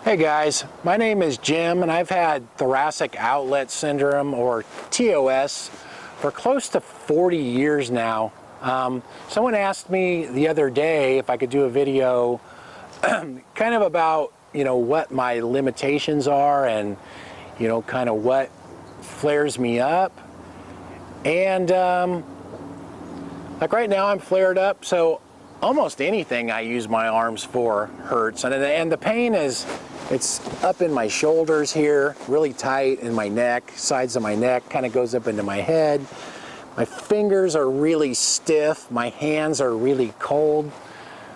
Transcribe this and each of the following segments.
Hey guys, my name is Jim and I've had thoracic outlet syndrome, or TOS, for close to 40 years now. Someone asked me the other day if I could do a video kind of about, what my limitations are and, kind of what flares me up. And like right now I'm flared up, so almost anything I use my arms for hurts. And the pain it's up in my shoulders here, really tight in my neck, sides of my neck, kind of goes up into my head. My fingers are really stiff, my hands are really cold.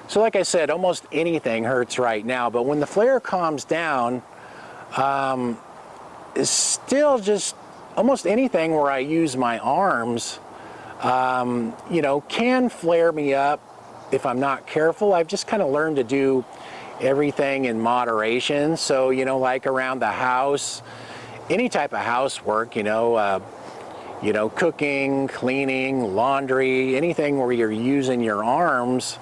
So like I said, almost anything hurts right now, but when the flare calms down, it's still just almost anything where I use my arms, can flare me up if I'm not careful. I've just kind of learned to do everything in moderation. So, like around the house, any type of housework, cooking, cleaning, laundry, anything where you're using your arms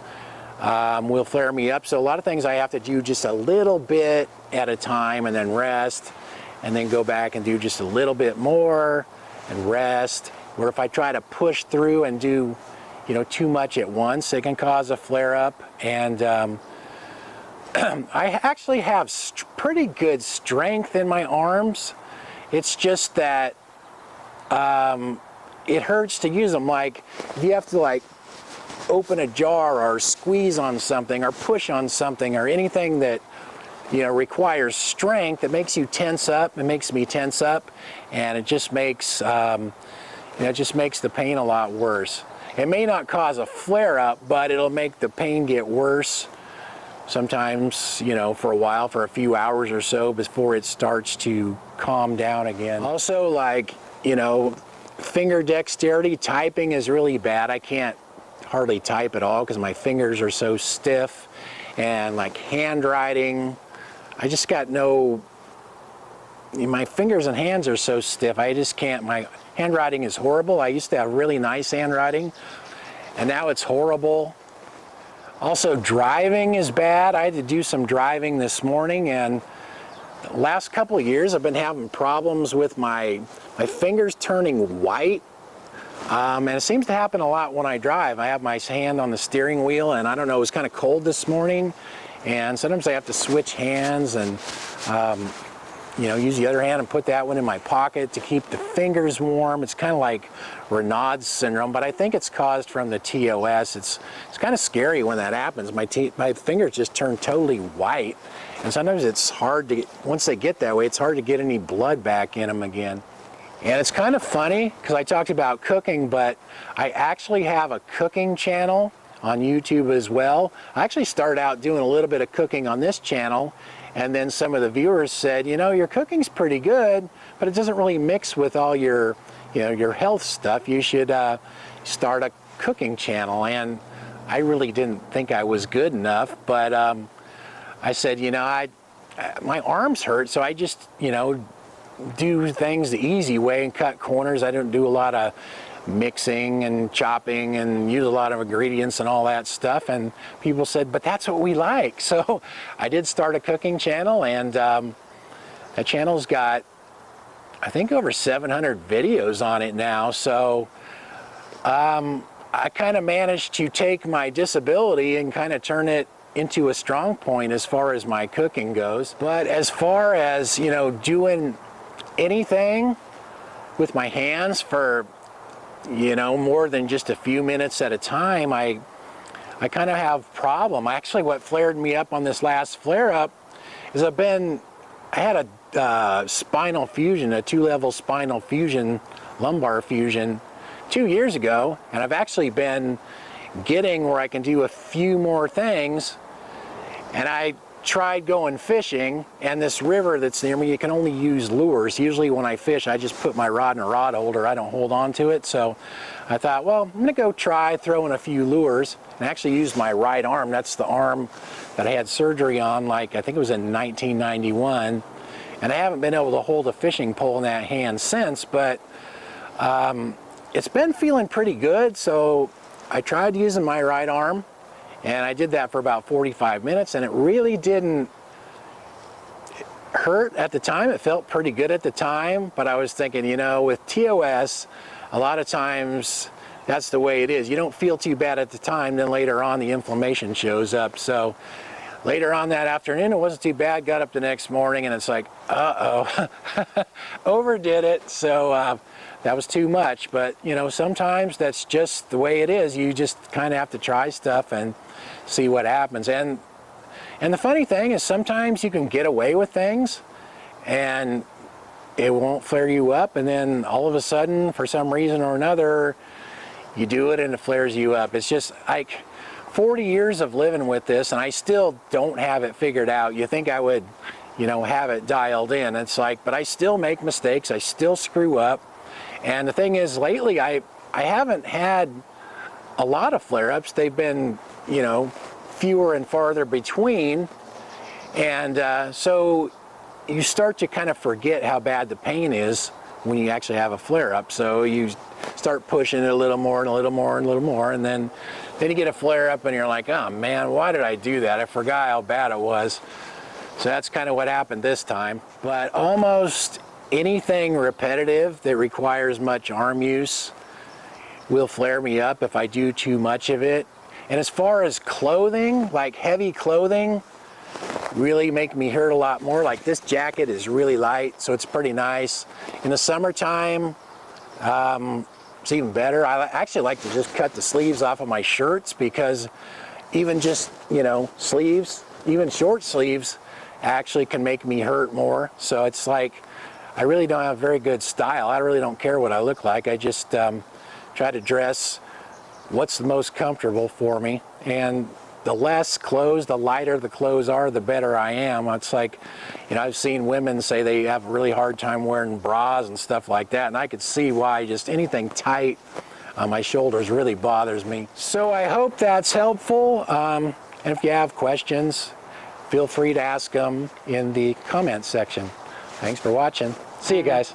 will flare me up. So a lot of things I have to do just a little bit at a time and then rest, and then go back and do just a little bit more and rest. Or if I try to push through and do too much at once, it can cause a flare up. And I actually have pretty good strength in my arms. It's just that it hurts to use them. Like if you have to open a jar or squeeze on something or push on something or anything that requires strength, it makes you tense up. It makes me tense up, and it just makes the pain a lot worse. It may not cause a flare up, but it'll make the pain get worse. Sometimes, for a while, for a few hours or so before it starts to calm down again. Also, finger dexterity, typing is really bad. I can't hardly type at all because my fingers are so stiff. And handwriting, I just got my fingers and hands are so stiff, I just can't. My handwriting is horrible. I used to have really nice handwriting, and now it's horrible. Also, driving is bad. I had to do some driving this morning, and the last couple of years I've been having problems with my fingers turning white. And it seems to happen a lot when I drive. I have my hand on the steering wheel, and I don't know, it was kind of cold this morning, and sometimes I have to switch hands and use the other hand and put that one in my pocket to keep the fingers warm. It's kind of like Raynaud's syndrome, but I think it's caused from the TOS. It's kind of scary when that happens. My fingers just turn totally white, and sometimes it's hard to once they get that way, it's hard to get any blood back in them again. And it's kind of funny because I talked about cooking, but I actually have a cooking channel on YouTube as well. I actually started out doing a little bit of cooking on this channel, and then some of the viewers said, your cooking's pretty good, but it doesn't really mix with all your, your health stuff. You should start a cooking channel. And I really didn't think I was good enough, but I said, my arms hurt, so I just, do things the easy way and cut corners. I don't do a lot of mixing and chopping and use a lot of ingredients and all that stuff. And people said, but that's what we like. So I did start a cooking channel, and that channel's got, I think, over 700 videos on it now. So I kind of managed to take my disability and kind of turn it into a strong point as far as my cooking goes. But as far as, doing anything with my hands for more than just a few minutes at a time, I kind of have problem. Actually, what flared me up on this last flare up is I had a spinal fusion, a 2-level spinal fusion, lumbar fusion 2 years ago, and I've actually been getting where I can do a few more things. And I tried going fishing, and this river that's near me, you can only use lures. Usually when I fish, I just put my rod in a rod holder. I don't hold on to it. So I thought, well, I'm gonna go try throwing a few lures, and actually used my right arm. That's the arm that I had surgery on, I think it was in 1991. And I haven't been able to hold a fishing pole in that hand since, but it's been feeling pretty good. So I tried using my right arm, and I did that for about 45 minutes, and it really didn't hurt at the time. It felt pretty good at the time, but I was thinking, you know, with TOS, a lot of times that's the way it is. You don't feel too bad at the time, then later on the inflammation shows up. So later on that afternoon, it wasn't too bad. Got up the next morning and it's like, uh-oh, overdid it. So that was too much. But, you know, sometimes that's just the way it is. You just kind of have to try stuff and see what happens. And the funny thing is sometimes you can get away with things and it won't flare you up. And then all of a sudden, for some reason or another, you do it and it flares you up. It's just like 40 years of living with this and I still don't have it figured out. You think I would, you know, have it dialed in. It's like, but I still make mistakes. I still screw up. And the thing is, lately, I haven't had a lot of flare-ups. They've been, you know, fewer and farther between. And so you start to kind of forget how bad the pain is when you actually have a flare-up. So you start pushing it a little more and a little more and a little more. And then you get a flare-up and you're like, oh man, why did I do that? I forgot how bad it was. So that's kind of what happened this time. But almost anything repetitive that requires much arm use will flare me up if I do too much of it. And as far as clothing, like heavy clothing, really make me hurt a lot more. Like this jacket is really light, so it's pretty nice. In the summertime, it's even better. I actually like to just cut the sleeves off of my shirts because even just, you know, sleeves, even short sleeves, actually can make me hurt more. So it's like, I really don't have very good style. I really don't care what I look like. I just try to dress what's the most comfortable for me. And the less clothes, the lighter the clothes are, the better I am. It's like, you know, I've seen women say they have a really hard time wearing bras and stuff like that. And I could see why just anything tight on my shoulders really bothers me. So I hope that's helpful. And if you have questions, feel free to ask them in the comments section. Thanks for watching. See you guys.